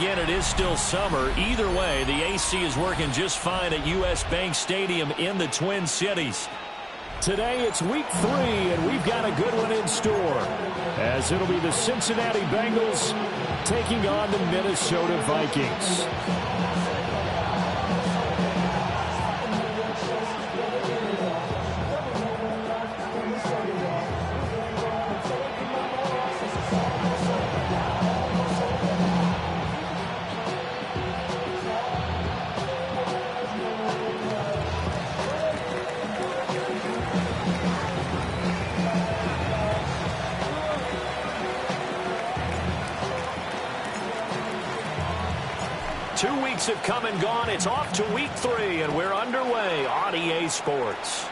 again, it is still summer. Either way, the AC is working just fine at U.S. Bank Stadium in the Twin Cities. Today it's week 3, and we've got a good one in store, as it'll be the Cincinnati Bengals taking on the Minnesota Vikings. 2 weeks have come and gone. It's off to week 3, and we're underway on EA Sports.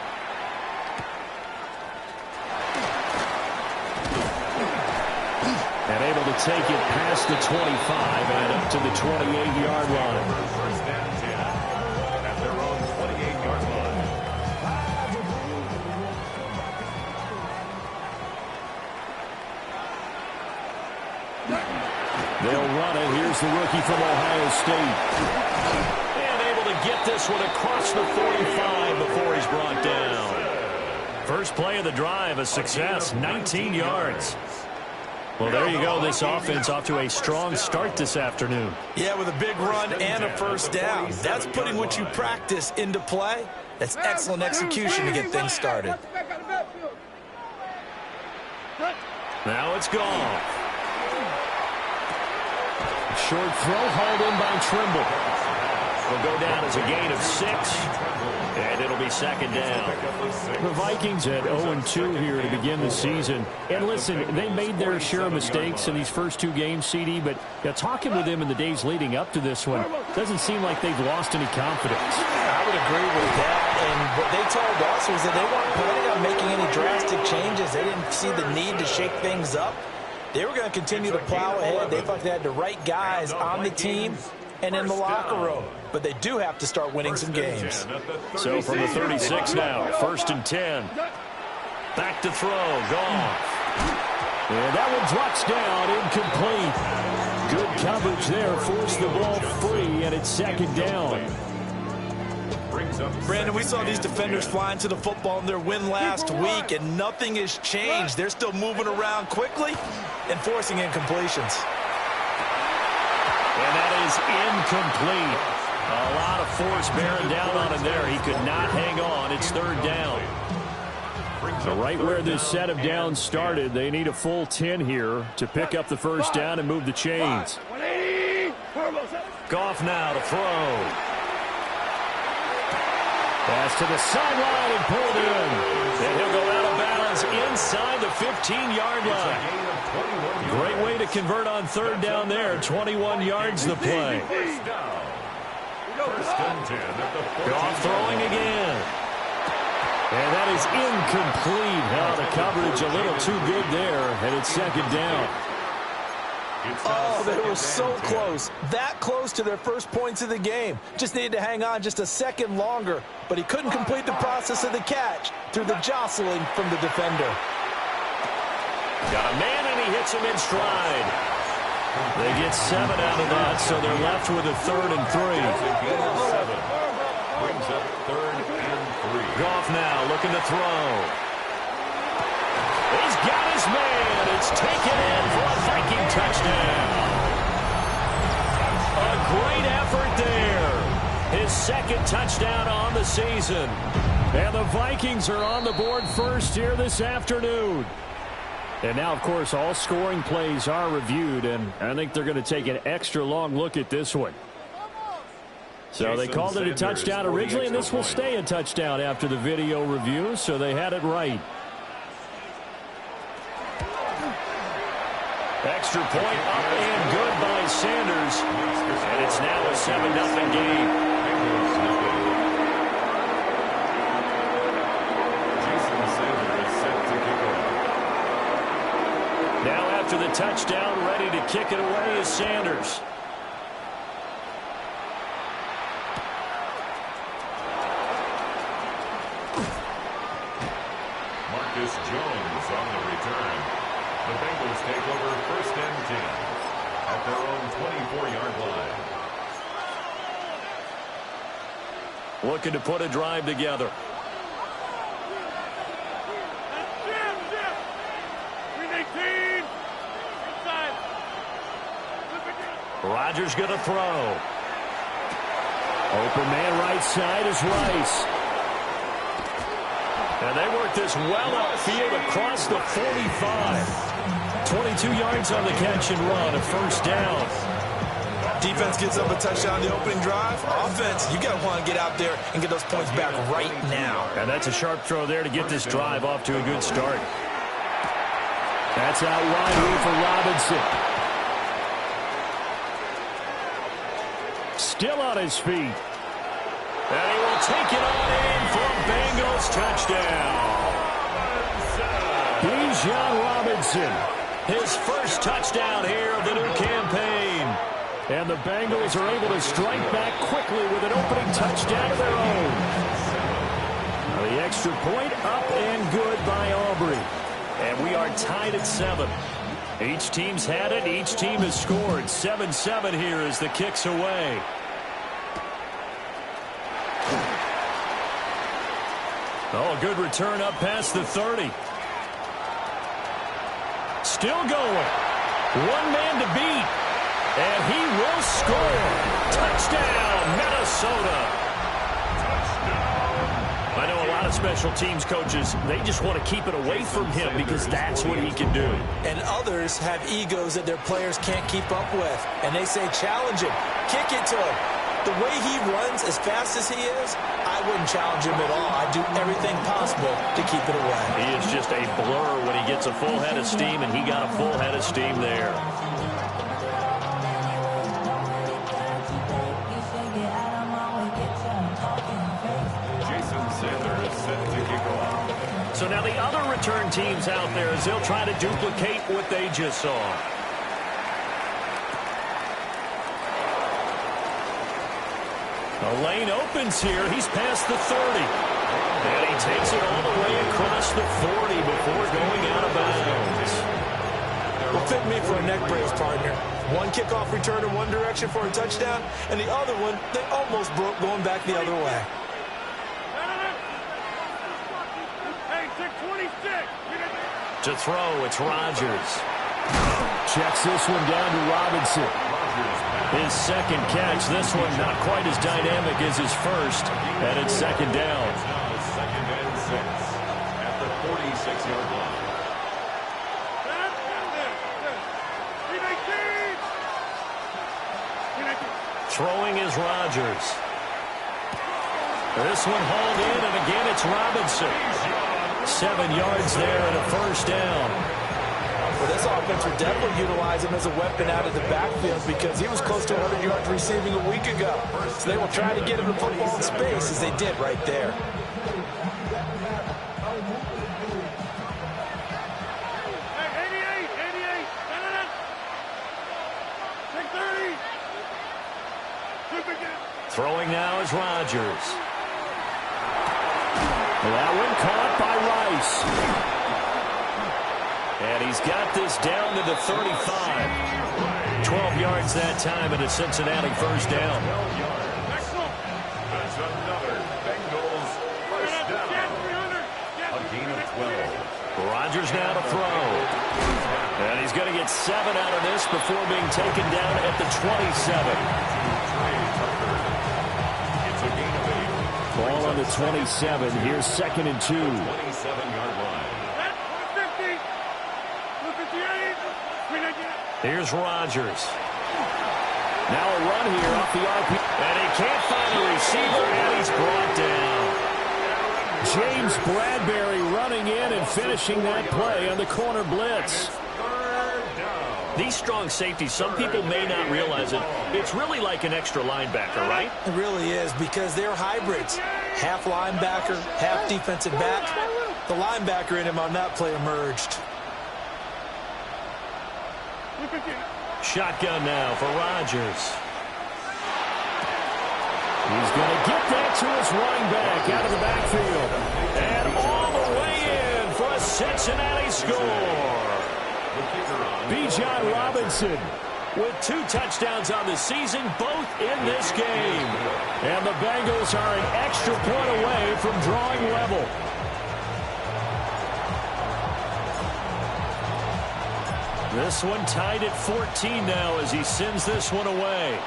And able to take it past the 25 and up to the 28-yard line. First down 10 at their own 28-yard line. They'll run it. Here's the rookie from Ohio State. And able to get this one across the 45 before he's brought down. First play of the drive, a success, 19 yards. Well, there you go. This offense off to a strong start this afternoon. Yeah, with a big run and a first down. That's putting what you practice into play. That's excellent execution to get things started. Now it's gone. Short throw hauled in by Trimble. Will go down as a gain of 6, and it'll be second down. The Vikings at 0-2 here to begin the season. And listen, they made their share of mistakes in these first 2 games, CD, but talking with them in the days leading up to this one, doesn't seem like they've lost any confidence. I would agree with that. And what they told us was that they weren't planning on making any drastic changes. They didn't see the need to shake things up. They were going to continue to plow ahead. They thought they had the right guys on the team and in the locker room. But they do have to start winning some games. So from the 36 now, 1st and 10. Back to throw, gone. And that one drops down, incomplete. Good coverage there, forced the ball free, and it's second down. Brandon, we saw these defenders flying to the football in their win last week, and nothing has changed. They're still moving around quickly and forcing incompletions. And that is incomplete. A lot of force bearing down on him there. He could not hang on. It's 3rd down. So right where this set of downs started, they need a full 10 here to pick up the first down and move the chains. Goff now to throw. Pass to the sideline and pulled in. And he'll go out of bounds inside the 15-yard line. Great way to convert on 3rd down there. 21 yards the play. Goff throwing again. And that is incomplete. Now the coverage a little too good there, and it's second down. Oh, they were so close. That close to their first points of the game. Just needed to hang on just a second longer, but he couldn't complete the process of the catch through the jostling from the defender. Got a man, and he hits him in stride. They get 7 out of that, so they're left with a 3rd and 3. Brings up 3rd and 3. Goff now looking to throw. He's got his man. It's taken in for a Viking touchdown. A great effort there. His 2nd touchdown on the season. And the Vikings are on the board first here this afternoon. And now, of course, all scoring plays are reviewed, and I think they're going to take an extra long look at this one. So they called it a touchdown originally, and this will stay a touchdown after the video review, so they had it right. Extra point up and good by Sanders. And it's now a 7-0 game. Now after the touchdown, ready to kick it away is Sanders. Marcus Jones on the return. The Bengals take over 1st and 10. at their own 24-yard line. Looking to put a drive together. Rodgers going to throw. Open man right side is Rice. And they work this well upfield across the 45. 22 yards on the catch and run, a first down. Defense gives up a touchdown the opening drive. Offense, you got to want to get out there and get those points back right now. And that's a sharp throw there to get this drive off to a good start. That's out wide for Robinson. Still on his feet. And he will take it on in for a Bengals touchdown. Bijan Robinson. His first touchdown here of the new campaign. And the Bengals are able to strike back quickly with an opening touchdown of their own. The extra point up and good by Aubrey. And we are tied at 7. Each team's had it. Each team has scored. 7-7 here as the kick's away. Oh, good return up past the 30. Still going. One man to beat. And he will score. Touchdown, Minnesota. I know a lot of special teams coaches, they just want to keep it away from him because that's what he can do. And others have egos that their players can't keep up with. And they say, challenge him. Kick it to him. The way he runs as fast as he is, I wouldn't challenge him at all. I'd do everything possible to keep it away. He is just a blur when he gets a full head of steam, and he got a full head of steam there. So now the other return teams out there as they'll try to duplicate what they just saw. The lane opens here. He's past the 30. And he takes it all the way across the 40 before going out of bounds. Well, fit me for a neck brace, partner. One kickoff return in one direction for a touchdown, and the other one, they almost broke going back the other way. To throw, it's Rodgers. Checks this one down to Robinson. His second catch. This one not quite as dynamic as his first. And it's second down. Second and 6 at the 46-yard line. Throwing is Rodgers. This one hauled in, and again it's Robinson. 7 yards there and a first down. Well, this offense would definitely utilize him as a weapon out of the backfield because he was close to 100 yards receiving a week ago. So they will try to get him the football in space as they did right there. Throwing now is Rodgers. That one caught by Rice. And he's got this down to the 35. 12 yards that time and a Cincinnati first down. That's another Bengals first down. A gain of 12. Rodgers now to throw. And he's going to get 7 out of this before being taken down at the 27. Ball on the 27. Here's 2nd and 2. 27-yard line. Here's Rodgers. Now a run here off the RP. And he can't find a receiver, and he's brought down. James Bradbury running in and finishing that play on the corner blitz. These strong safeties, some people may not realize it. It's really like an extra linebacker, right? It really is because they're hybrids. Half linebacker, half defensive back. The linebacker in him on that play emerged. Shotgun now for Rodgers. He's going to get that to his running back out of the backfield. And all the way in for a Cincinnati score. Bijan Robinson. with 2 touchdowns on the season, both in this game. And the Bengals are an extra point away from drawing level. This one tied at 14 now as he sends this one away.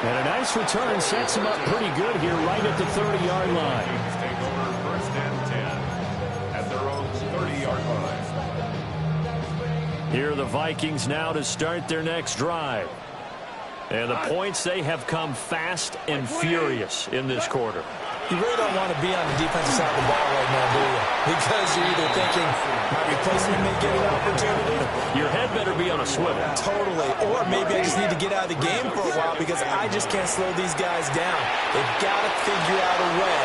And a nice return sets him up pretty good here right at the 30-yard line. Take over 1st and 10 at their own 30-yard line. Here are the Vikings now to start their next drive. And the points, they have come fast and furious in this quarter. You really don't want to be on the defensive side of the ball right now, do you? Because you're either thinking, my replacement may get an opportunity. Your head better be on a swivel. Totally. Or maybe I just need to get out of the game for a while because I just can't slow these guys down. They've got to figure out a way.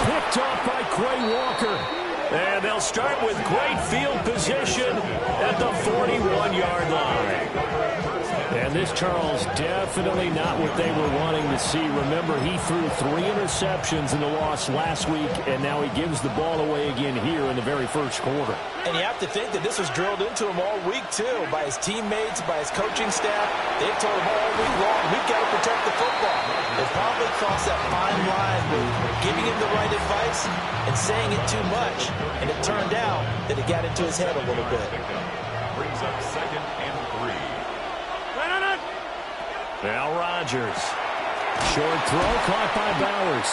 Picked off by Quay Walker. And they'll start with great field position at the 41-yard line. And this, Charles, definitely not what they were wanting to see. Remember, he threw 3 interceptions in the loss last week, and now he gives the ball away again here in the very first quarter. And you have to think that this was drilled into him all week, too, by his teammates, by his coaching staff. They've told him all week long, we've got to protect the football. They probably crossed that fine line with giving him the right advice and saying it too much. And it turned out that it got into his head a little bit. Brings up 2nd and 3. Now Rodgers. Short throw caught by Bowers.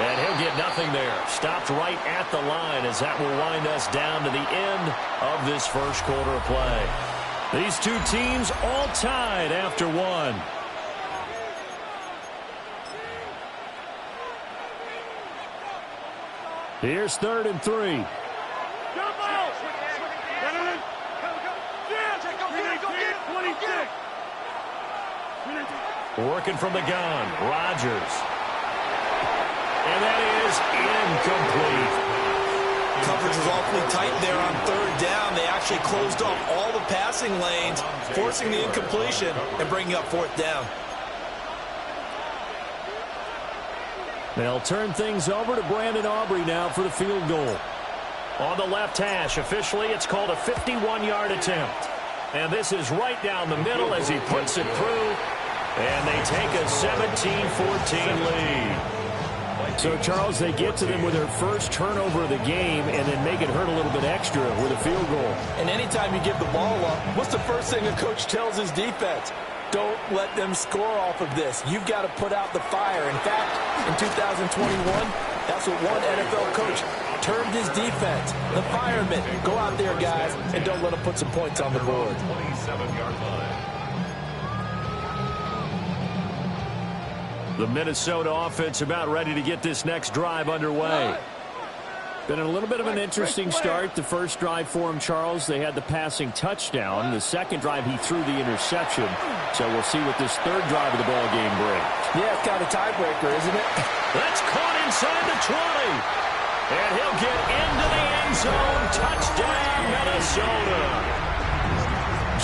And he'll get nothing there. Stopped right at the line as that will wind us down to the end of this first quarter of play. These 2 teams all tied after 1. Here's 3rd and 3. Working from the gun, Rodgers. And that is incomplete. Coverage was awfully tight there on 3rd down. They actually closed off all the passing lanes, forcing the incompletion and bringing up 4th down. They'll turn things over to Brandon Aubrey now for the field goal. On the left hash, officially it's called a 51-yard attempt. And this is right down the middle as he puts it through. And they take a 17-14 lead. So, Charles, they get to them with their first turnover of the game and then make it hurt a little bit extra with a field goal. And anytime you give the ball up, what's the first thing a coach tells his defense? Don't let them score off of this. You've got to put out the fire. In fact, in 2021, that's what one NFL coach termed his defense. The firemen. Go out there, guys, and don't let them put some points on the board. 27-yard line. The Minnesota offense about ready to get this next drive underway. Been a little bit of an interesting start. The first drive for him, Charles, they had the passing touchdown. The second drive, he threw the interception. So we'll see what this 3rd drive of the ball game brings. Yeah, it's kind of a tiebreaker, isn't it? That's caught inside the 20. And he'll get into the end zone. Touchdown, Minnesota.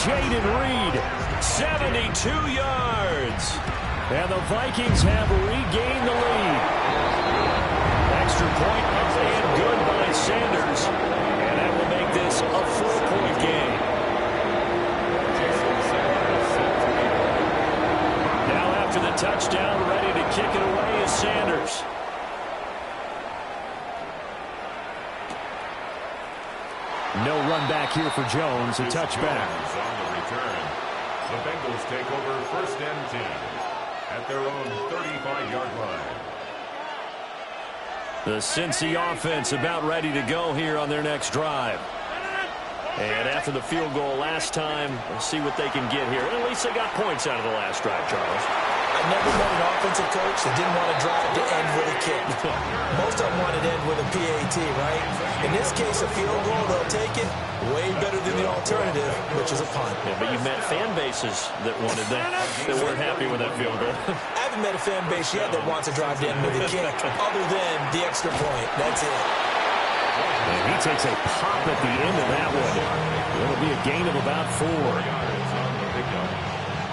Jaden Reed, 72 yards. And the Vikings have regained the lead. Extra point up and good by Sanders. And that will make this a 4-point game. Now after the touchdown, ready to kick it away is Sanders. No run back here for Jones. A touchback. On the return, the Bengals take over 1st and 10 at their own 35-yard line. The Cincy offense about ready to go here on their next drive. And after the field goal last time, we'll see what they can get here. At least they got points out of the last drive, Charles. I've never met an offensive coach that didn't want to drive to end with a kick. Most of them wanted to end with a PAT, right? In this case, a field goal, they'll take it. Way better than the alternative, which is a punt. Yeah, but you've met fan bases that wanted that weren't happy with that field goal. I haven't met a fan base yet that wants to drive to end with a kick, other than the extra point. That's it. And he takes a pop at the end of that one. It'll be a gain of about 4.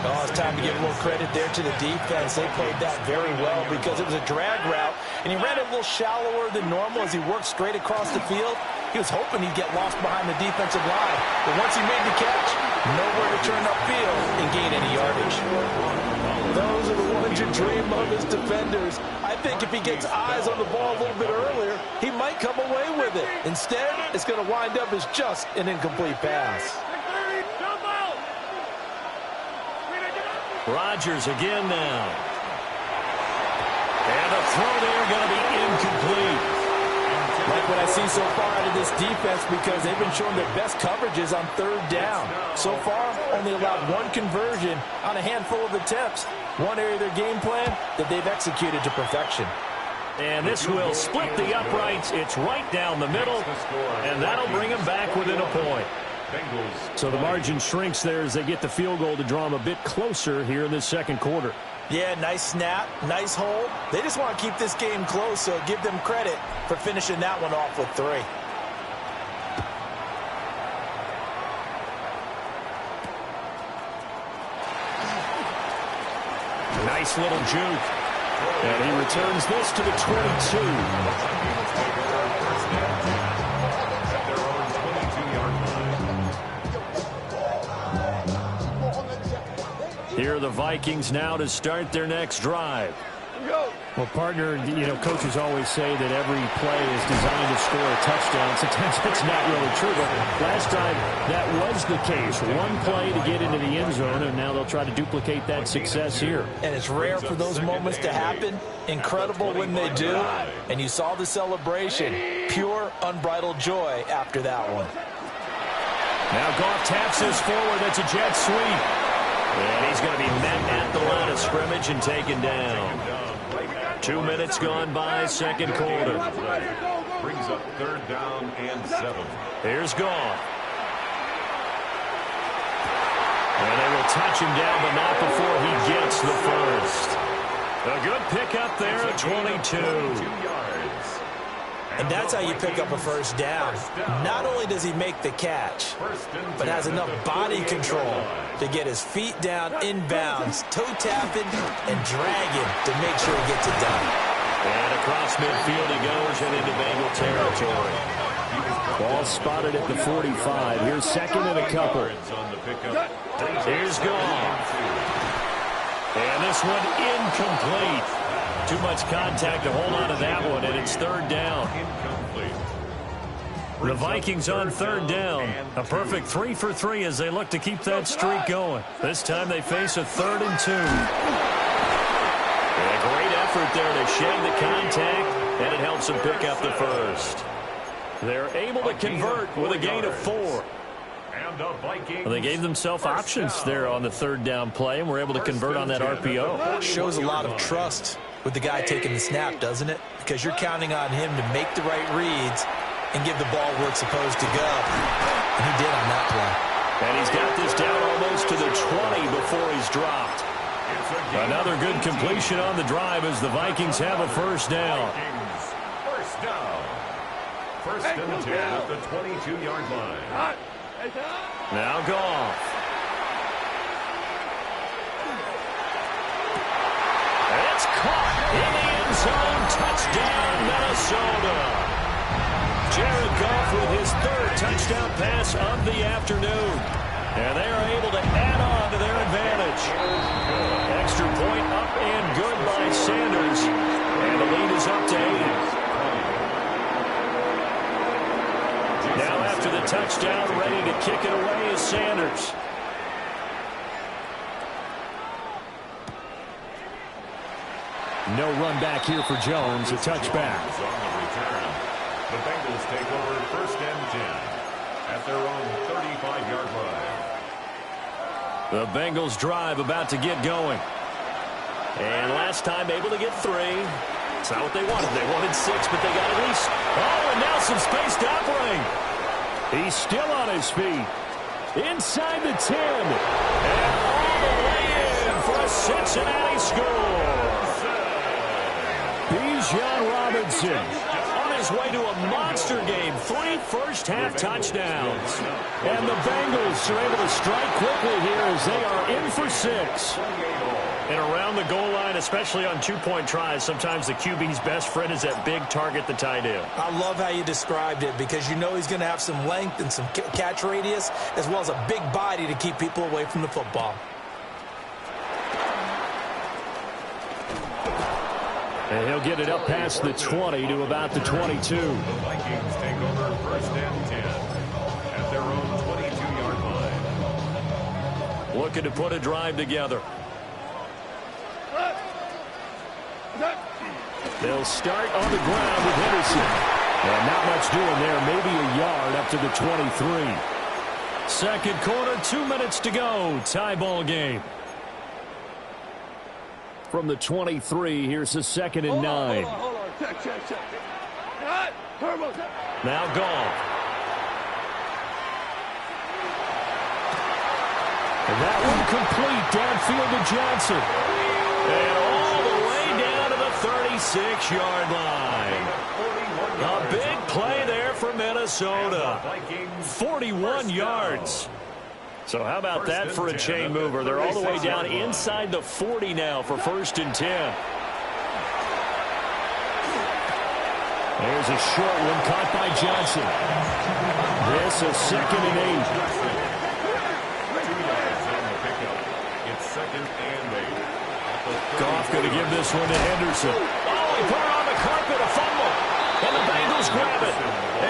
Oh, it's time to give a little credit there to the defense. They played that very well because it was a drag route, and he ran it a little shallower than normal as he worked straight across the field. He was hoping he'd get lost behind the defensive line, but once he made the catch, nowhere to turn upfield and gain any yardage. Those are the ones you dream of as defenders. I think if he gets eyes on the ball a little bit earlier, he might come away with it. Instead, it's going to wind up as just an incomplete pass. Rodgers again now. And the throw there going to be incomplete. Like what I see so far out of this defense because they've been showing their best coverages on third down. So far, only allowed one conversion on a handful of attempts. One area of their game plan that they've executed to perfection. And this will split the uprights. It's right down the middle, and that'll bring them back within a point. So the margin shrinks there as they get the field goal to draw them a bit closer here in the second quarter. Yeah, nice snap, nice hold. They just want to keep this game close, so give them credit for finishing that one off with 3. Nice little juke. And he returns this to the 22. Here are the Vikings now to start their next drive. Well, partner, coaches always say that every play is designed to score a touchdown. Sometimes that's not really true, but last time that was the case. One play to get into the end zone, and now they'll try to duplicate that success here. And it's rare for those moments to happen. Incredible when they do. And you saw the celebration. Pure, unbridled joy after that one. Now Goff taps this forward. That's a jet sweep. And he's going to be met at the line of scrimmage and taken down. 2 minutes gone by, second quarter. Brings up third down and 7. Here's Goff. And they will touch him down, but not before he gets the first. A good pickup there at 22. And that's how you pick up a first down. Not only does he make the catch, but has enough body control to get his feet down inbounds, toe tapping, and dragging to make sure he gets it done. And across midfield he goes and into Bengal territory. Ball spotted at the 45. Here's second and a couple. Here's Goff. And this one incomplete. Too much contact to hold on to that one, and it's third down. The Vikings on third down. A perfect 3 for 3 as they look to keep that streak going. This time they face a 3rd and 2. And a great effort there to shed the contact, and it helps them pick up the first. They're able to convert with a gain of 4. Well, they gave themselves options there on the third down play, and were able to convert on that RPO. Shows a lot of trust with the guy taking the snap, doesn't it? Because you're counting on him to make the right reads and give the ball where it's supposed to go. And he did on that play. And he's got this down almost to the 20 before he's dropped. Another good completion on the drive as the Vikings have a first down. First down. First and 10 at the 22-yard line. Now Goff. It's caught in the end zone. Touchdown, Minnesota. Jared Goff with his 3rd touchdown pass of the afternoon. And they are able to add on to their advantage. Extra point up and good by Sanders. And the lead is up to 8. Now after the touchdown, ready to kick it away is Sanders. No run back here for Jones. A touchback. The Bengals take over first and 10 at their own 35-yard line. The Bengals drive about to get going. And last time able to get 3. It's not what they wanted. They wanted 6, but they got at least. Oh, and now some space to operate. He's still on his feet. Inside the 10. And all the way in for a Cincinnati score. Bijan Robinson on his way to a monster game. 3 first-half touchdowns. And the Bengals are able to strike quickly here as they are in for 6. And around the goal line, especially on 2-point tries, sometimes the QB's best friend is that big target, the tight end. I love how you described it because you know he's going to have some length and some catch radius as well as a big body to keep people away from the football. And he'll get it up past the 20 to about the 22. The Vikings take over first and 10 at their own 22-yard line. Looking to put a drive together. They'll start on the ground with Henderson. And not much doing there. Maybe a yard up to the 23. Second quarter, 2 minutes to go. Tie ball game. From the 23, here's the 2nd and 9. Hold on. Check. Now Goff. And that one complete downfield to Johnson. And all the way down to the 36-yard line. A big play there for Minnesota. 41 yards. So how about that for a chain mover? They're all the way down inside the 40 now for 1st and 10. There's a short one caught by Johnson. This is 2nd and 8. It's 2nd and 8. Goff going to give this one to Henderson. Oh, he put it on the carpet, a fumble. And the Bengals grab it.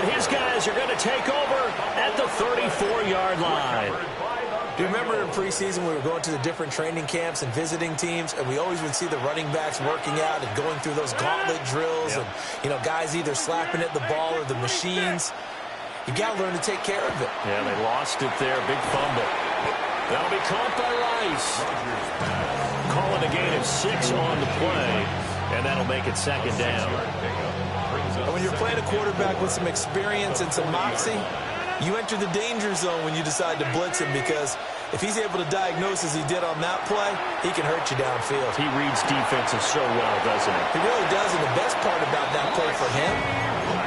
And his guys are going to take over at the 34-yard line. Do you remember in preseason we were going to the different training camps and visiting teams, and we always would see the running backs working out and going through those gauntlet drills, and guys either slapping at the ball or the machines. You got to learn to take care of it. Yeah, they lost it there. Big fumble. That'll be caught by Rice. Calling a gain of 6 on the play, and that'll make it 2nd down. And when you're playing a quarterback with some experience and some moxie, you enter the danger zone when you decide to blitz him, because if he's able to diagnose as he did on that play, he can hurt you downfield. He reads defenses so well, doesn't he? He really does, and the best part about that play for him,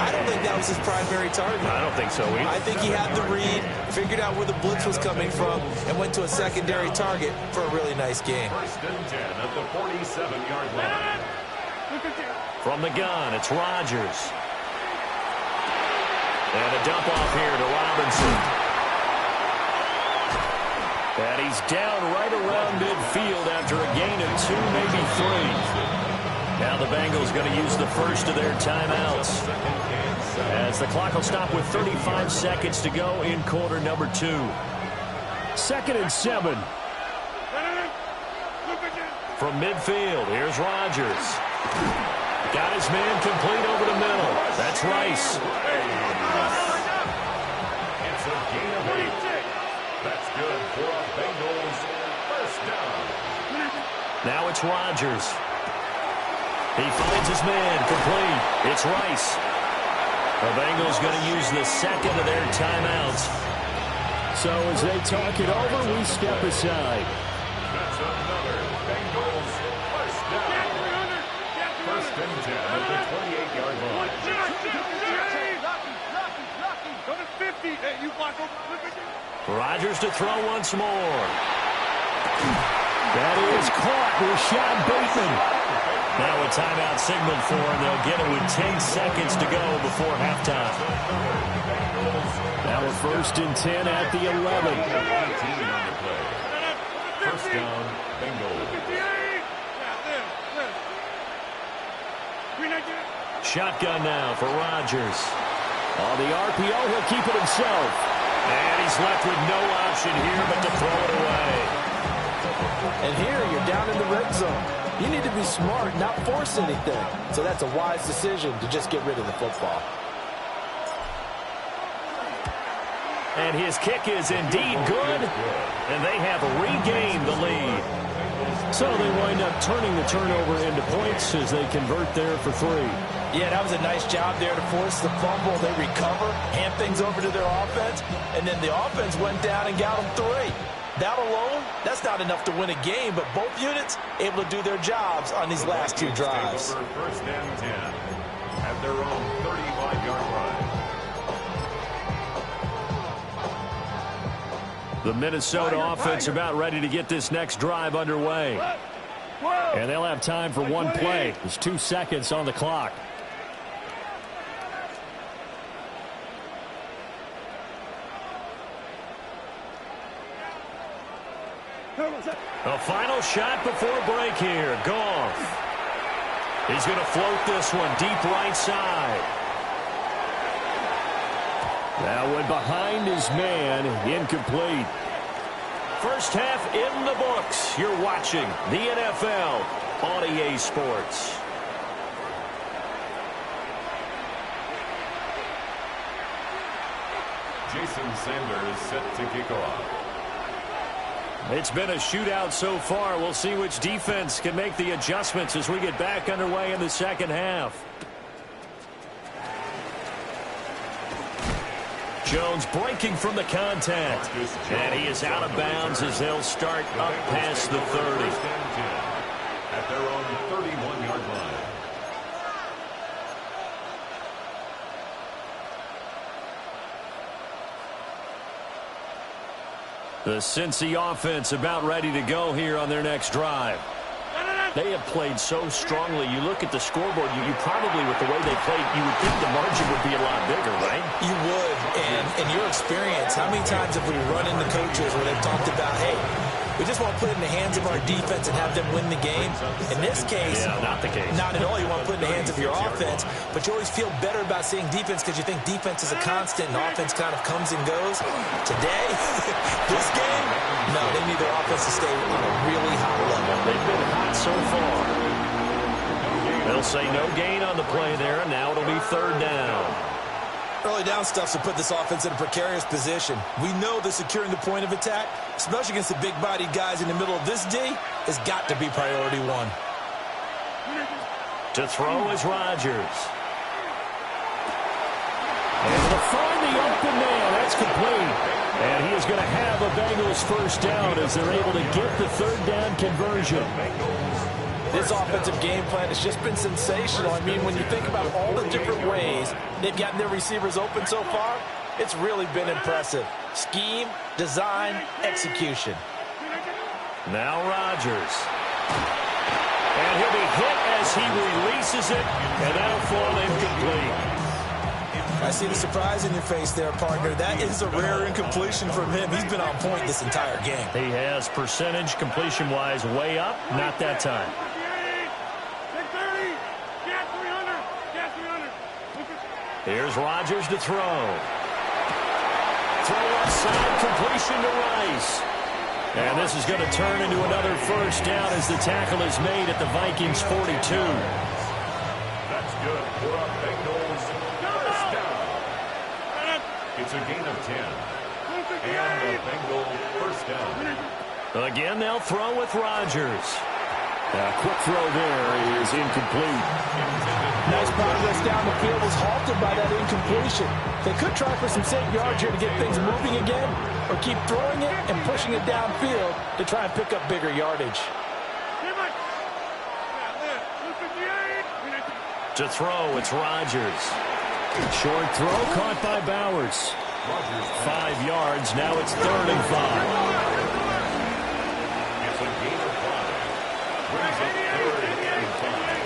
I don't think that was his primary target. I don't think so either. I think he had the read, figured out where the blitz was coming from, and went to a secondary target for a really nice game. 1st and 10 at the 47-yard line. From the gun, it's Rodgers. And a dump off here to Robinson. And he's down right around midfield after a gain of 2, maybe 3. Now the Bengals going to use the first of their timeouts, as the clock will stop with 35 seconds to go in quarter number 2. 2nd and 7. From midfield, here's Rodgers. Got his man complete over the middle. That's Rice. It's a gain of 8. That's good for a Bengals first down. Now it's Rodgers. He finds his man complete. It's Rice. The Bengals going to use the 2nd of their timeouts. So as they talk it over, we step aside. That's another Bengals first down. 1st and 10 at the 28-yard line. Rodgers to throw once more. That is caught. Rashad Bateman. Now a timeout signaled for, and they'll get it with 10 seconds to go before halftime. Now a 1st and 10 at the 11. 18 on the play. First down, Bengals. Shotgun now for Rodgers. On the RPO, he'll keep it himself. And he's left with no option here but to throw it away. And here you're down in the red zone. You need to be smart, not force anything. So that's a wise decision to just get rid of the football. And his kick is indeed good. And they have regained the lead. So they wind up turning the turnover into points as they convert there for 3. Yeah, that was a nice job there to force the fumble. They recover, hand things over to their offense, and then the offense went down and got them 3. That alone, that's not enough to win a game, but both units able to do their jobs on these last 2 drives. First and 10 at their own 35. The Minnesota offense about ready to get this next drive underway. And they'll have time for one play. There's 2 seconds on the clock. A final shot before break here. Goff. He's going to float this one deep right side. That one behind his man, incomplete. First half in the books. You're watching the NFL on EA Sports. Jason Sanders set to kick off. It's been a shootout so far. We'll see which defense can make the adjustments as we get back underway in the second half. Jones breaking from the contact. And he is out of bounds as they'll start up past the 30. At their own 31-yard line. The Cincy offense about ready to go here on their next drive. They have played so strongly. You look at the scoreboard, you probably, with the way they played, you would think the margin would be a lot bigger, right? You would. And in your experience, how many times have we run into coaches where they've talked about, hey, we just want to put it in the hands of our defense and have them win the game? In this case, yeah, not the case. Not at all. You want to put it in the hands of your offense, but you always feel better about seeing defense because you think defense is a constant and offense kind of comes and goes. Today, this game, no, they need their offense to stay on a really high level. They've been hot so far. They'll say no gain on the play there, and now it'll be third down. Early down stuff's to put this offense in a precarious position. We know that securing the point of attack, especially against the big-bodied guys in the middle of this D, has got to be priority one. To throw is Rodgers. Able to find the open man. That's complete. And he is going to have a Bengals first down as they're able to get the third down conversion. This offensive game plan has just been sensational. I mean, when you think about all the different ways they've gotten their receivers open so far, it's really been impressive. Scheme, design, execution. Now Rodgers. And he'll be hit as he releases it, and that'll fall incomplete. I see the surprise in your face there, partner. That is a rare incompletion from him. He's been on point this entire game. He has percentage completion-wise way up, not that time. Here's Rodgers to throw. Throw outside, completion to Rice. And this is going to turn into another first down as the tackle is made at the Vikings 42. That's good for a Bengals first down. It's a gain of 10. And a Bengal first down. Again, they'll throw with Rodgers. A quick throw there is incomplete. Nice progress down the field was halted by that incompletion. They could try for some safe yards here to get things moving again, or keep throwing it and pushing it downfield to try and pick up bigger yardage. To throw, it's Rodgers. Short throw caught by Bowers. 5 yards, now it's 3rd and 5. It's a gain of 5. Brings up 3rd and 5.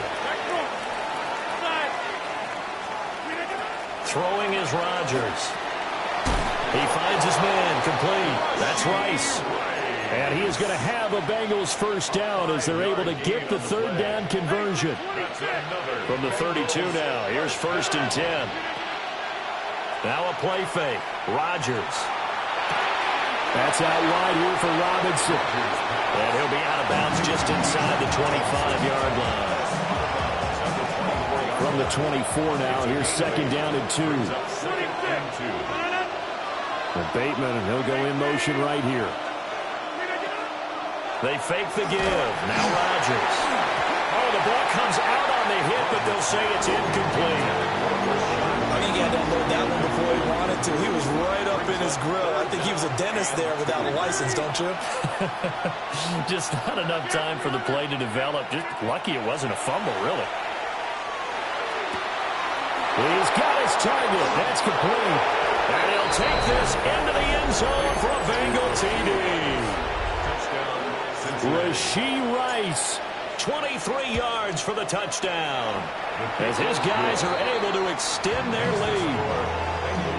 Throwing is Rodgers. He finds his man, complete. That's Rice. And he is going to have a Bengals first down as they're able to get the third down conversion. From the 32 now, here's 1st and 10. Now a play fake. Rodgers. That's out wide here for Robinson. And he'll be out of bounds just inside the 25-yard line. From the 24 now, here's 2nd down and 2. And Bateman, and he'll go in motion right here. They fake the give. Now Rodgers. Oh, the ball comes out on the hit, but they'll say it's incomplete. I think he had to unload that one before he wanted to. He was right up in his grill. I think he was a dentist there without a license, don't you? Just not enough time for the play to develop. Just lucky it wasn't a fumble, really. He's got his target. That's complete. And he'll take this into the end zone for a Bengal TD. Rashee Rice, 23 yards for the touchdown, as his guys are able to extend their lead.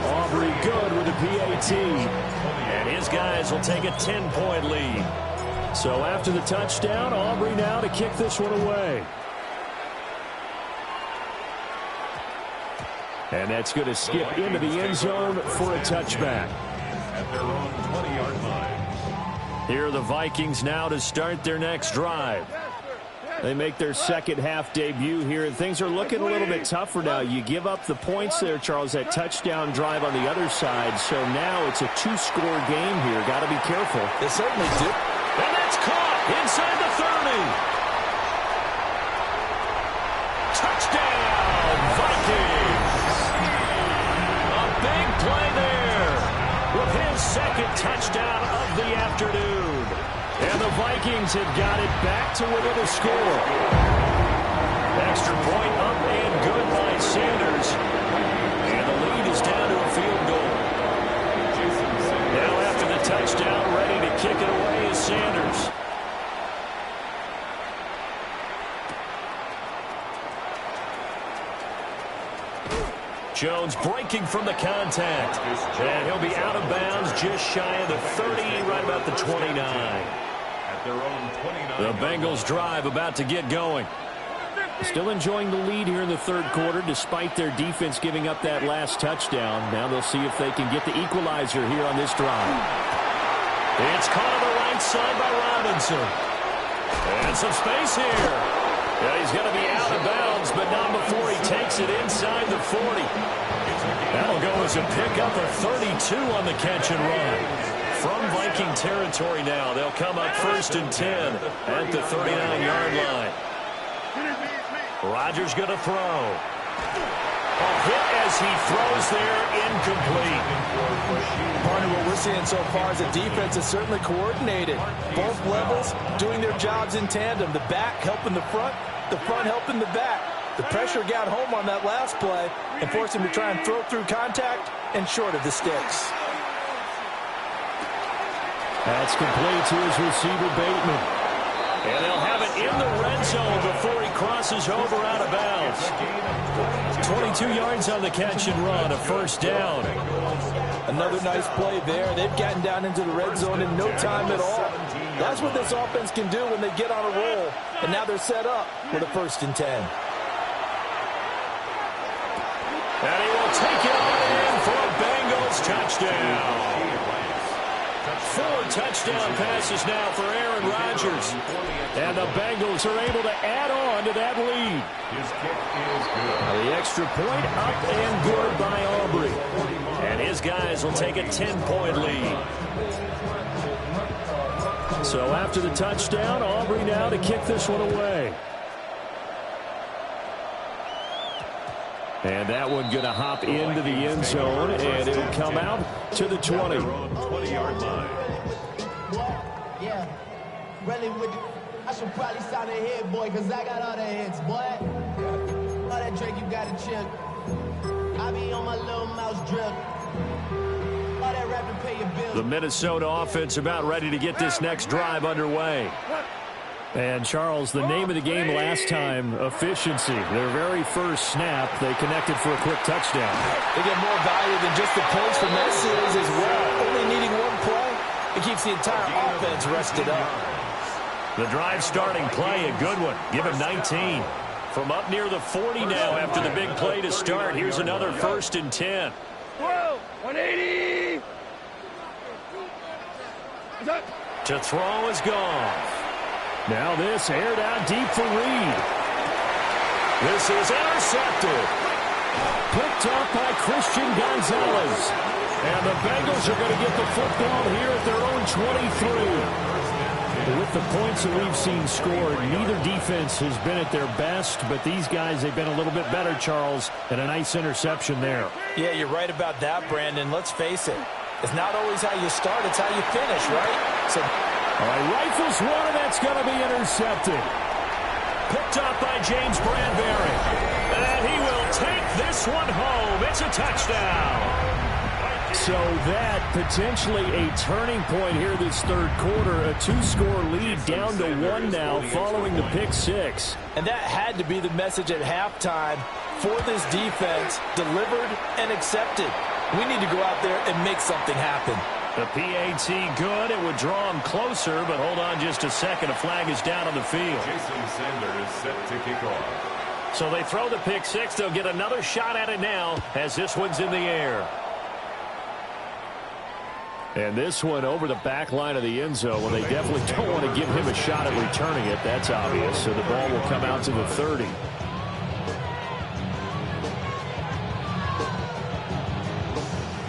Aubrey good with a PAT. And his guys will take a 10-point lead. So after the touchdown, Aubrey now to kick this one away. And that's going to skip into the end zone for a touchback. At their own 20-yard line. Here are the Vikings now to start their next drive. They make their second half debut here, and things are looking a little bit tougher now. You give up the points there, Charles, that touchdown drive on the other side. So now it's a two-score game here. Got to be careful. They certainly do. And that's caught inside the 30. Touchdown, Vikings. A big play there with his second touchdown of the afternoon. And the Vikings have got it back to within a score. Extra point up and good by Sanders. And the lead is down to a field goal. Now after the touchdown, ready to kick it away is Sanders. Jones breaking from the contact. And he'll be out of bounds just shy of the 30, right about the 29. The Bengals drive about to get going. Still enjoying the lead here in the third quarter, despite their defense giving up that last touchdown. Now they'll see if they can get the equalizer here on this drive. It's caught on the right side by Robinson. And some space here. Yeah, he's going to be out of bounds, but not before he takes it inside the 40. That'll go as a pickup of 32 on the catch and run. From Viking territory now, they'll come up 1st and 10 at the 39-yard line. Rodgers going to throw. A hit as he throws there, incomplete. Part of what we're seeing so far is the defense is certainly coordinated. Both levels doing their jobs in tandem. The back helping the front helping the back. The pressure got home on that last play and forced him to try and throw through contact and short of the sticks. That's complete to his receiver, Bateman. And they'll have it in the red zone before he crosses over out of bounds. 22 yards on the catch and run, a first down. Another nice play there. They've gotten down into the red zone in no time at all. That's what this offense can do when they get on a roll. And now they're set up with a 1st and 10. And he will take it on in for a Bengals touchdown. 4 touchdown passes now for Aaron Rodgers. And the Bengals are able to add on to that lead. His kick is good. The extra point up and good by Aubrey. And his guys will take a 10-point lead. So after the touchdown, Aubrey now to kick this one away. And that one going to hop into the end zone, and it'll come out to the 20. 20-yard line. Yeah, really with you. I should probably sign a hit, boy, because I got all the hits, boy. All that Drake, you got to chill. I be on my little mouse drip. All that rapping, pay your bills. The Minnesota offense about ready to get this next drive underway. And, Charles, the name of the game last time, efficiency. Their very first snap, they connected for a quick touchdown. They get more value than just the points from that series as well. Only needing one play, it keeps the entire offense rested up. The drive starting play, a good one. Give him 19. From up near the 40 now after the big play to start. Here's another 1st and 10. Whoa, 180. To throw is gone. Now this aired out deep for Reed. This is intercepted. Picked up by Christian Gonzalez. And the Bengals are going to get the football here at their own 23. With the points that we've seen scored, neither defense has been at their best, but these guys, they've been a little bit better, Charles, and a nice interception there. Yeah, you're right about that, Brandon. Let's face it. It's not always how you start, it's how you finish, right? So, all right, rifles one, and that's going to be intercepted. Picked up by James Bradbury. And he will take this one home. It's a touchdown. So that potentially a turning point here this third quarter. A 2-score lead down to 1 now following the pick six. And that had to be the message at halftime for this defense, delivered and accepted. We need to go out there and make something happen. The PAT good. It would draw him closer, but hold on just a second. A flag is down on the field. Jason Sanders set to kick off. So they throw the pick six. They'll get another shot at it now as this one's in the air. And this one over the back line of the end zone. Well, they definitely don't want to give him a shot at returning it. That's obvious. So the ball will come out to the 30.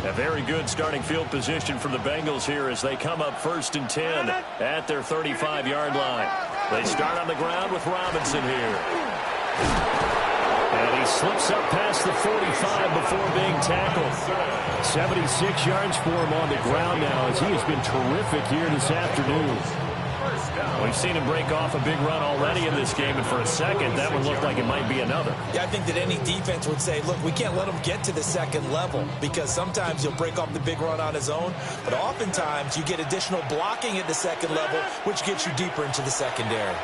A very good starting field position for the Bengals here as they come up 1st and 10 at their 35-yard line. They start on the ground with Robinson here. And he slips up past the 45 before being tackled. 76 yards for him on the ground now as he has been terrific here this afternoon. We've seen him break off a big run already in this game, and for a second, that one looked like it might be another. Yeah, I think that any defense would say, look, we can't let him get to the second level because sometimes he'll break off the big run on his own, but oftentimes you get additional blocking at the second level, which gets you deeper into the secondary.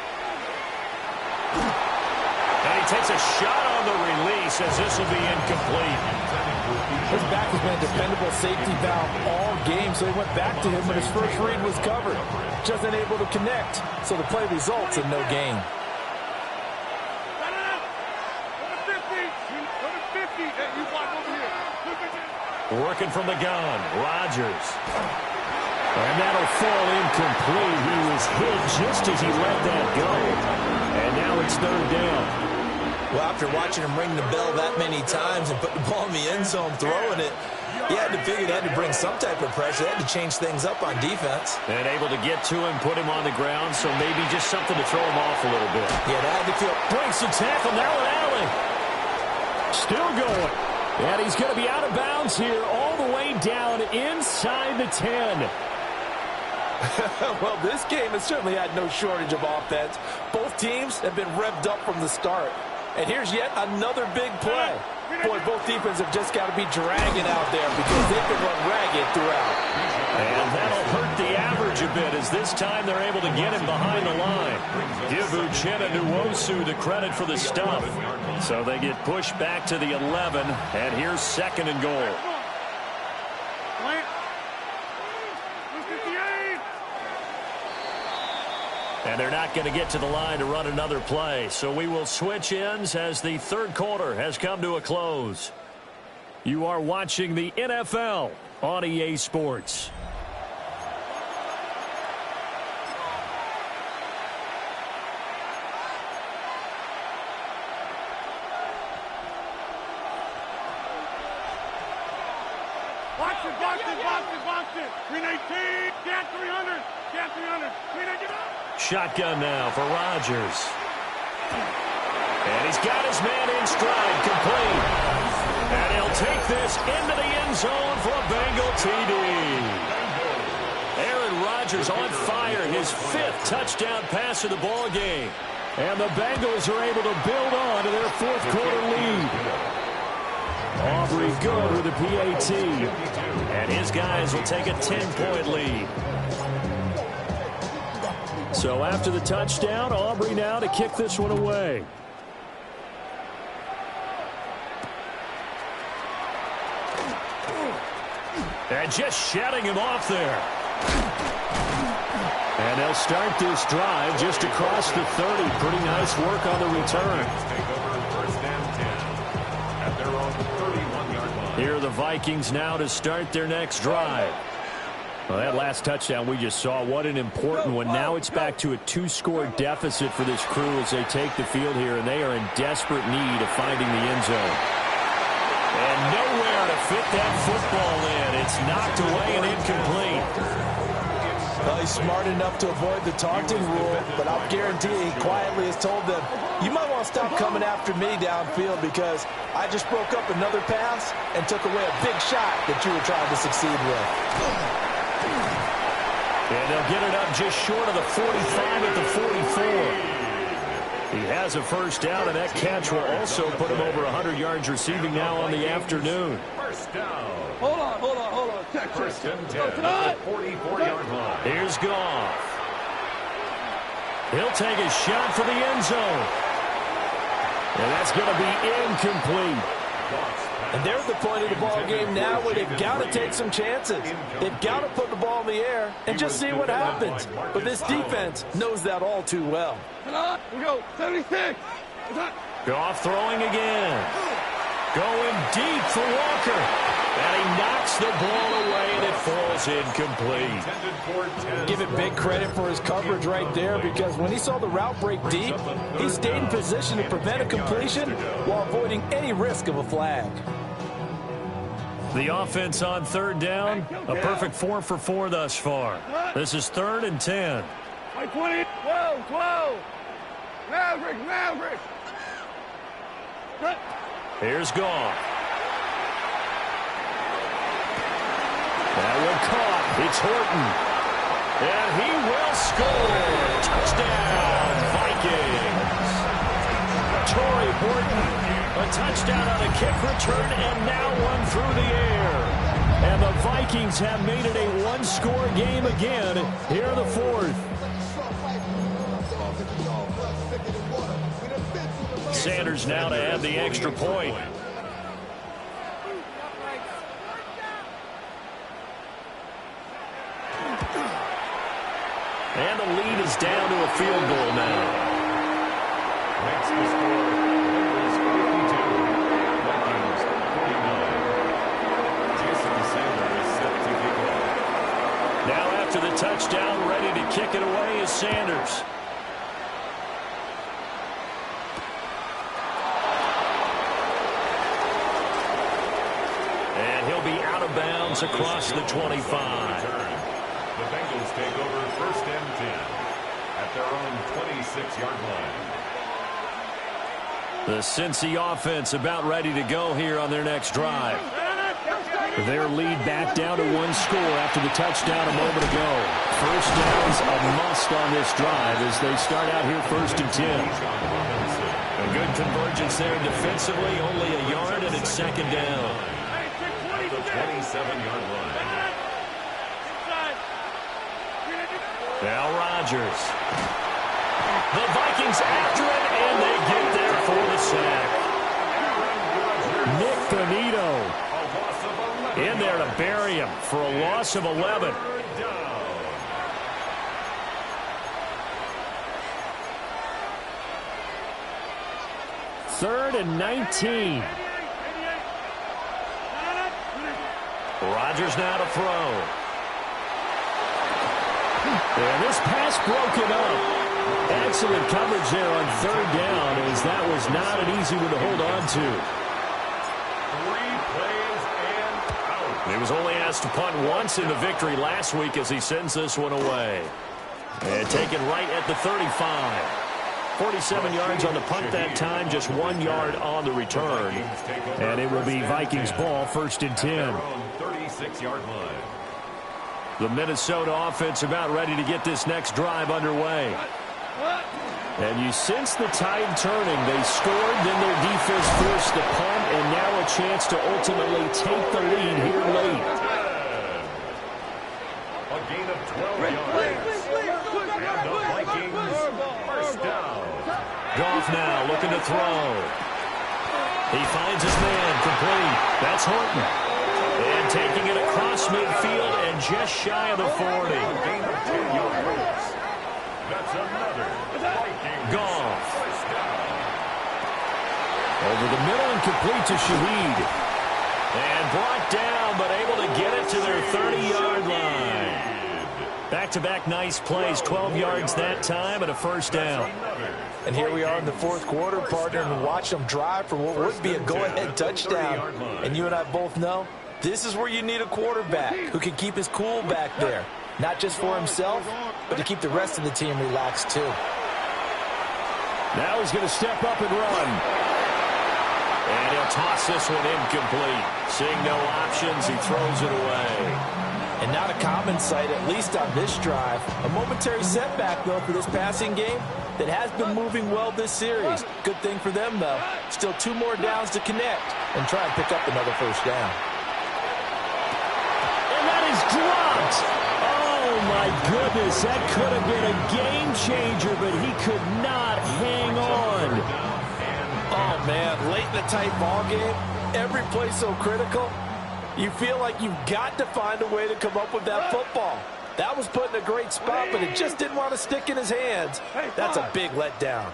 And he takes a shot on the release as this will be incomplete. His back has been a dependable safety valve all game, so he went back to him when his first read was covered. Just unable to connect, so the play results in no gain. Working from the gun, Rodgers. And that'll fall incomplete. He was hit just as he let that go. And now it's 3rd down. Well, after watching him ring the bell that many times and put the ball in the end zone throwing it, he had to figure they had to bring some type of pressure. They had to change things up on defense. And able to get to him, put him on the ground, so maybe just something to throw him off a little bit. Yeah, they had to feel. Breaks the tackle, now an alley. Still going. And he's going to be out of bounds here all the way down inside the 10. Well, this game has certainly had no shortage of offense. Both teams have been revved up from the start. And here's yet another big play. Boy, both defenses have just got to be dragging out there because they've been run ragged throughout. And that'll hurt the average a bit as this time they're able to get him behind the line. Give Uchenna Nwosu the credit for the stuff. So they get pushed back to the 11, and here's 2nd and goal. And they're not going to get to the line to run another play. So we will switch ends as the third quarter has come to a close. You are watching the NFL on EA Sports. Box it. 319. Cat 300. Cat 300. 390. Shotgun now for Rodgers. And he's got his man in stride, complete. And he'll take this into the end zone for a Bengal TD. Aaron Rodgers on fire, his 5th touchdown pass of the ball game. And the Bengals are able to build on to their 4th quarter lead. Aubrey good with the PAT. And his guys will take a 10-point lead. So after the touchdown, Aubrey now to kick this one away. And just shutting him off there. And they'll start this drive just across the 30. Pretty nice work on the return. Here are the Vikings now to start their next drive. Well, that last touchdown we just saw, what an important one. Now it's back to a 2-score deficit for this crew as they take the field here, and they are in desperate need of finding the end zone. And nowhere to fit that football in. It's knocked away and incomplete. Well, he's smart enough to avoid the taunting rule, but I'll guarantee he quietly has told them, you might want to stop coming after me downfield because I just broke up another pass and took away a big shot that you were trying to succeed with. And they'll get it up just short of the 45 at the 44. He has a first down, and that catch will also put him over 100 yards receiving now on the afternoon. First down. Hold on. Check. First and 10 at the 44-yard line. Here's Goff. He'll take a shot for the end zone. And that's going to be incomplete. And they're at the point of the ball game now where they've got to take some chances. They've got to put the ball in the air and just see what happens. But this defense knows that all too well. We go. 76. Goff throwing again. Going deep for Walker. And he knocks the ball away, and it falls incomplete. Give it big credit for his coverage right there, because when he saw the route break deep, he stayed in position to prevent a completion while avoiding any risk of a flag. The offense on third down, a perfect 4 for 4 thus far. This is 3rd and 10. 20. 12. Maverick. Here's Goff. That one caught. It's Horton. And he will score. Touchdown, Vikings. Torrey Horton. A touchdown on a kick return, and now one through the air. And the Vikings have made it a one-score game again here in the 4th. Sanders now to add the extra point. And the lead is down to a field goal now. Makes the score. Bengals 52. Vikings 49. Jason Sanders is set to kick off. Now after the touchdown, ready to kick it away is Sanders. And he'll be out of bounds across the 25. The Bengals take over 1st and 10 at their own 26-yard line. The Cincy offense about ready to go here on their next drive. Their lead back down to 1 score after the touchdown a moment ago. First down's a must on this drive as they start out here 1st and 10. A good convergence there defensively, only a yard, and it's 2nd down. At the 27-yard line. Now Rodgers. The Vikings after it, and they get there for the sack. Nick Bonito in there to bury him for a loss of 11. Third and 19. Rodgers now to throw. And this pass broken up. Excellent coverage there on 3rd down, as that was not an easy one to hold on to. 3 plays and out. He was only asked to punt once in the victory last week as he sends this one away. And taken right at the 35. 47 yards on the punt that time, just 1 yard on the return. And it will be Vikings ball, 1st and 10. 36-yard line. The Minnesota offense about ready to get this next drive underway. And you sense the tide turning. They scored, then their defense forced the punt, and now a chance to ultimately take the lead here late. A gain of 12 yards. And the Vikings first down. Goff now looking to throw. He finds his man complete. That's Horton. And taking it across midfield and just shy of the 40. Gain of 10 yards. That's another Vikings Goff. first down. Over the middle and complete to Shaheed. And brought down, but able to get it to their 30-yard line. Back-to-back nice plays, 12 yards that time and a first down. And here we are in the 4th quarter, partner, and watch them drive for what would be a go-ahead touchdown. And you and I both know this is where you need a quarterback who can keep his cool back there. Not just for himself, but to keep the rest of the team relaxed too. Now he's going to step up and run. And he'll toss this one incomplete. Seeing no options, he throws it away. And not a common sight, at least on this drive. A momentary setback, though, for this passing game that has been moving well this series. Good thing for them, though. Still 2 more downs to connect and try and pick up another first down. goodness, that could have been a game changer, but he could not hang on. Oh, man, late in a tight ball game, every play so critical, you feel like you've got to find a way to come up with that football. That was put in a great spot, but it just didn't want to stick in his hands. That's a big letdown.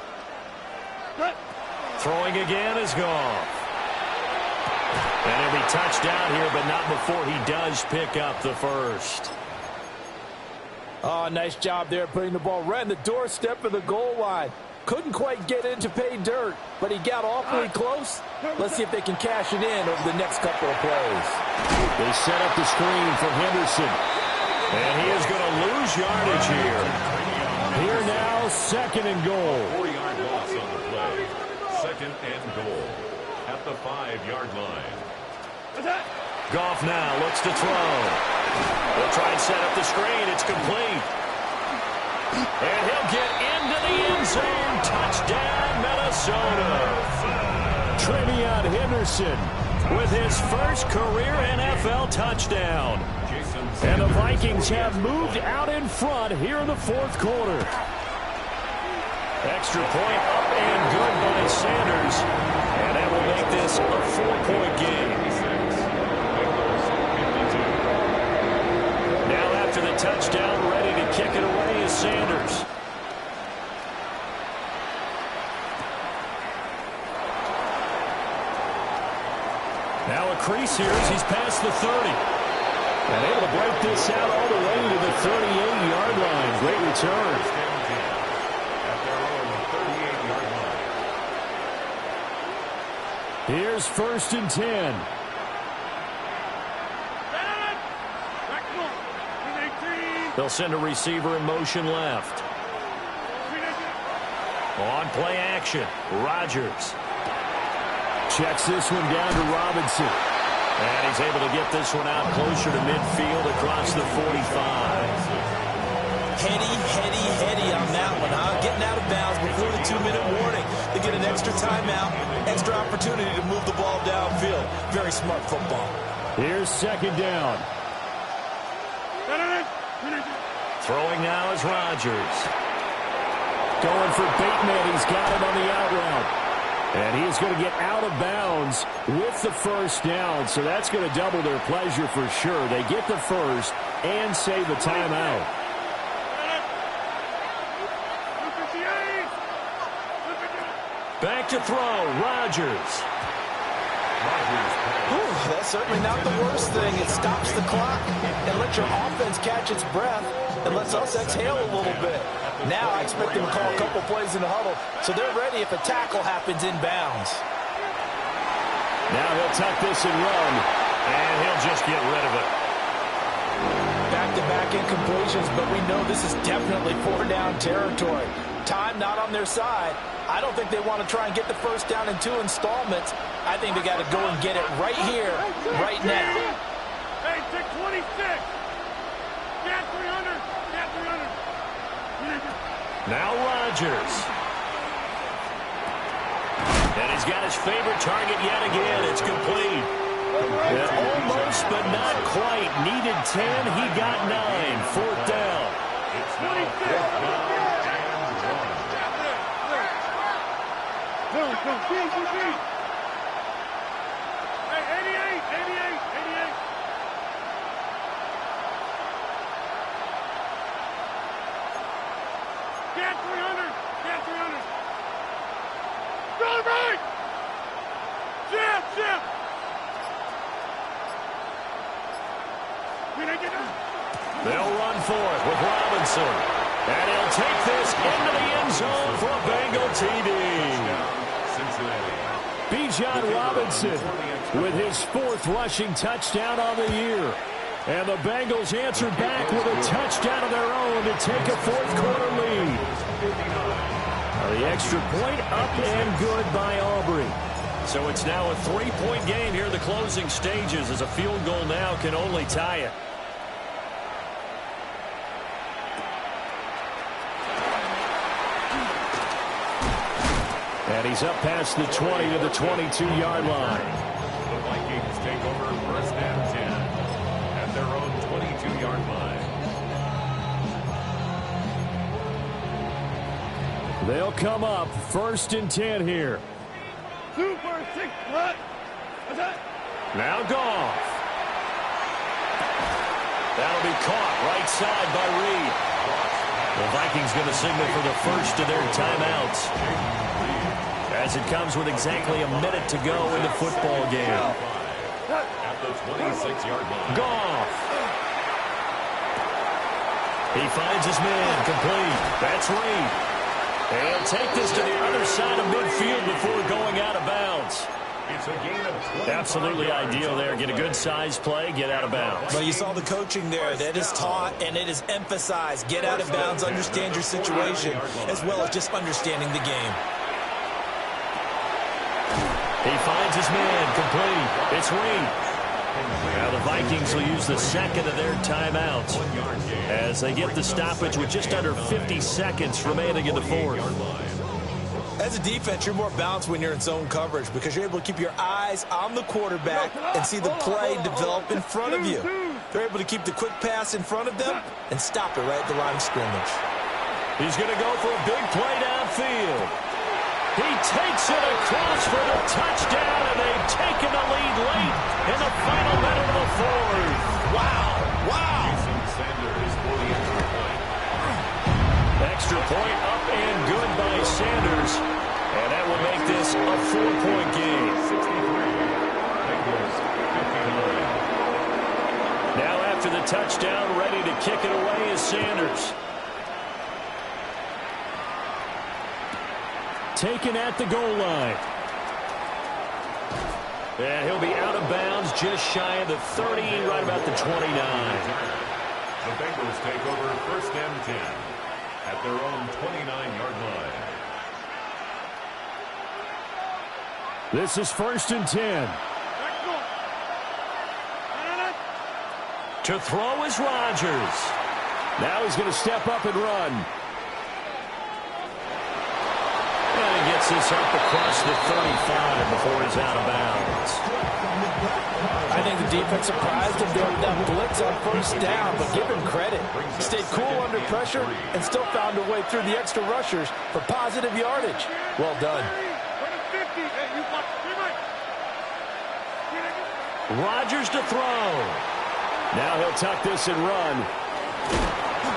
Throwing again is gone. And he'll be touchdown here, but not before he does pick up the first. Oh, nice job there putting the ball right in the doorstep of the goal line. Couldn't quite get in to pay dirt, but he got awfully close. Let's see if they can cash it in over the next couple of plays. They set up the screen for Henderson. And he is going to lose yardage here. Here now, second and goal. 4-yard loss on the play. Second and goal at the 5-yard line. Goff now looks to throw. He'll try and set up the screen. It's complete. And he'll get into the end zone. Touchdown, Minnesota. Trevion Henderson with his first career NFL touchdown. And the Vikings have moved out in front here in the fourth quarter. Extra point up and good by Sanders. And that will make this a 4-point game. Now after the touchdown, ready to kick it away is Sanders. Now a crease here as he's past the 30. And able to break this out all the way to the 38-yard line. Great return. Here's first and 10. They'll send a receiver in motion left. On play action, Rodgers. Checks this one down to Robinson. And he's able to get this one out closer to midfield across the 45. Heady on that one, huh? Getting out of bounds before the 2-minute warning. They get an extra timeout, extra opportunity to move the ball downfield. Very smart football. Here's second down. Throwing now is Rodgers. Going for Bateman. He's got him on the out route. And he's going to get out of bounds with the first down. So that's going to double their pleasure for sure. They get the first and save the timeout. Back to throw, Rodgers. That's certainly not the worst thing. It stops the clock and lets your offense catch its breath and lets us exhale a little bit. Now I expect them to call a couple plays in the huddle, so they're ready if a tackle happens inbounds. Now he'll tuck this and run, and he'll just get rid of it. Back-to-back incompletions, but we know this is definitely 4-down territory. Time not on their side. I don't think they want to try and get the first down in 2 installments. I think they got to go and get it right here, right now. Hey, 626. Get 300. Get 300. Now Rodgers. And he's got his favorite target yet again. It's complete. Almost, but not quite. Needed 10. He got 9. Fourth down. It's now 5th Hey, 88. Get 300. Get 300. Go right. Chip. They'll run for it with Robinson. And he'll take this into the end zone for a Bengal TD. Bijan Robinson with his 4th rushing touchdown on the year. And the Bengals answered back with a touchdown of their own to take a fourth-quarter lead. The extra point up and good by Aubrey. So it's now a 3-point game here in the closing stages, as a field goal now can only tie it. And he's up past the 20 to the 22-yard line. The Vikings take over first and 10 at their own 22-yard line. They'll come up 1st and 10 here. 2 for 6. What? What's that? Now Goff. That'll be caught right side by Reed. The Vikings going to signal for the first of their timeouts, as it comes with exactly a minute to go in the football game. At the 26-yard line. Goff. He finds his man complete. That's Reed. And he'll take this to the other side of midfield before going out of bounds. It's a gain of 25. Absolutely ideal there. Get a good size play, get out of bounds. Well, you saw the coaching there. That is taught and it is emphasized. Get out of bounds, understand your situation, as well as just understanding the game. He finds his man complete. It's Reed. Now the Vikings will use the second of their timeouts as they get the stoppage with just under 50 seconds remaining in the fourth. As a defense, you're more balanced when you're in zone coverage because you're able to keep your eyes on the quarterback and see the play develop in front of you. They're able to keep the quick pass in front of them and stop it right at the line of scrimmage. He's going to go for a big play downfield. He takes it across for the touchdown, and they've taken the lead late in the final minute of the fourth. Wow. Wow. Extra point up and good by Sanders. And that will make this a 4-point game. 63. Bengals 59. Now after the touchdown, ready to kick it away is Sanders. Taken at the goal line. And he'll be out of bounds just shy of the 30, right about the 29. The Bengals take over 1st and 10 at their own 29-yard line. This is 1st and 10. To throw is Rodgers. Now he's going to step up and run. And he gets this up across the 35 before he's out of bounds. I think the defense surprised him during that blitz on 1st down, but give him credit. He stayed cool under pressure and still found a way through the extra rushers for positive yardage. Well done. Rodgers to throw. Now he'll tuck this and run.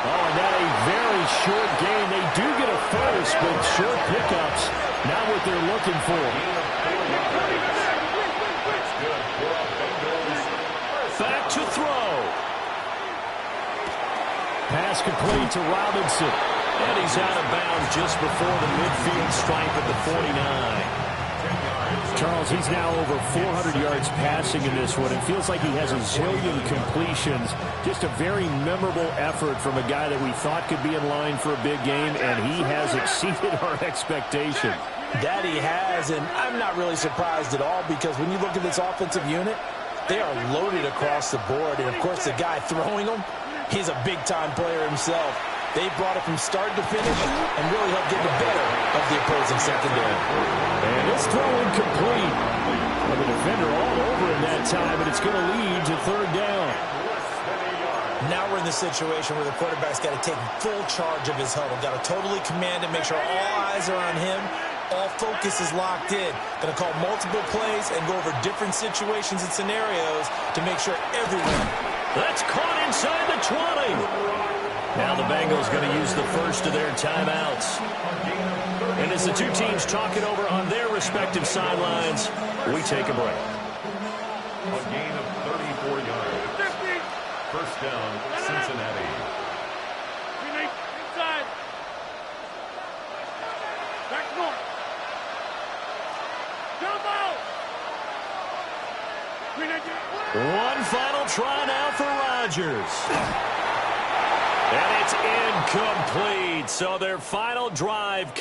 Oh, and that a very short gain. They do get a first, but short pickups. Not what they're looking for. Back to throw. Pass complete to Robinson. And he's out of bounds just before the midfield stripe at the 49. Charles, he's now over 400 yards passing in this one. It feels like he has a zillion completions. Just a very memorable effort from a guy that we thought could be in line for a big game, and he has exceeded our expectation. That he has, and I'm not really surprised at all because when you look at this offensive unit, they are loaded across the board. And, of course, the guy throwing them, he's a big-time player himself. They brought it from start to finish and really helped get the better of the opposing secondary. And it's throw incomplete. Well, the defender all over him that time, but it's going to lead to 3rd down. Now we're in the situation where the quarterback's got to take full charge of his huddle. Got to totally command it, make sure all eyes are on him. All focus is locked in. Going to call multiple plays and go over different situations and scenarios to make sure everyone. That's caught inside the 20. Now the Bengals going to use the first of their timeouts. And as the two teams talk it over on their respective sidelines, we take a break. A gain of 34 yards. 1st down, Cincinnati. Inside. Back north. Jump out. One final try now for Rodgers. And it's incomplete. So their final drive